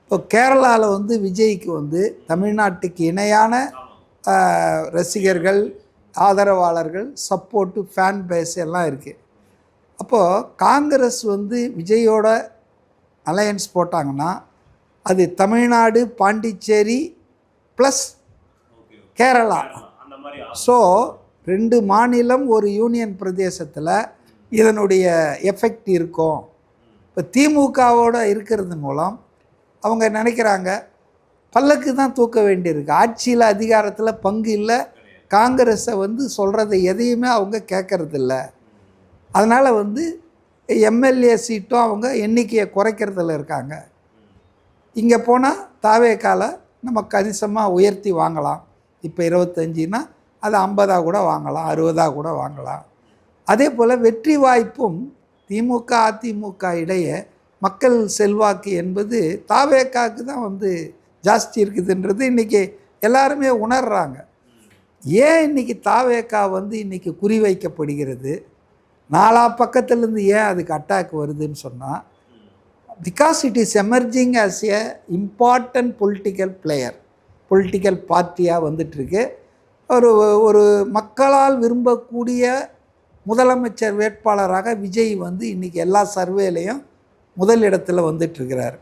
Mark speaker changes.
Speaker 1: இப்போ கேரளாவில் வந்து விஜய்க்கு வந்து தமிழ்நாட்டுக்கு இணையான ரசிகர்கள், ஆதரவாளர்கள், சப்போர்ட்டு, ஃபேன் பேஸ் எல்லாம் இருக்குது. அப்போது காங்கிரஸ் வந்து விஜயோட அலையன்ஸ் போட்டாங்கன்னா அது தமிழ்நாடு, பாண்டிச்சேரி ப்ளஸ் கேரளா. ஸோ 2 மாநிலம் ஒரு யூனியன் பிரதேசத்தில் இதனுடைய எஃபெக்ட் இருக்கும். இப்போ திமுகவோடு இருக்கிறது மூலம் அவங்க நினைக்கிறாங்க பல்லக்கு தான் தூக்க வேண்டியிருக்கு, ஆட்சியில் அதிகாரத்தில் பங்கு இல்லை, காங்கிரஸை வந்து சொல்கிறத எதையுமே அவங்க கேட்கறதில்ல. அதனால் வந்து எம்எல்ஏ சீட்டும் அவங்க எண்ணிக்கையை குறைக்கிறதுல இருக்காங்க. இங்கே போனால் தாவேக்கால நம்ம கணிசமாக உயர்த்தி வாங்கலாம். இப்போ 25னா அது 50 கூட வாங்கலாம், 60 கூட வாங்கலாம். அதே போல் வெற்றி வாய்ப்பும் திமுக அதிமுக இடையே மக்கள் செல்வாக்கு என்பது தாவேக்காவுக்கு தான் வந்து ஜாஸ்தி இருக்குதுன்றது இன்றைக்கி எல்லாருமே உணர்கிறாங்க. ஏன் இன்றைக்கி தாவேக்கா வந்து இன்றைக்கி குறிவைக்கப்படுகிறது, நாலா பக்கத்துலேருந்து ஏன் அதுக்கு அட்டாக் வருதுன்னு சொன்னால், because it is emerging as a important political player, political பார்ட்டியாக வந்துட்டுருக்கு. ஒரு மக்களால் விரும்பக்கூடிய முதலமைச்சர் வேட்பாளராக விஜய் வந்து இன்றைக்கி எல்லா சர்வேலையும் முதல் இடத்துல வந்துட்டுருக்கிறார்.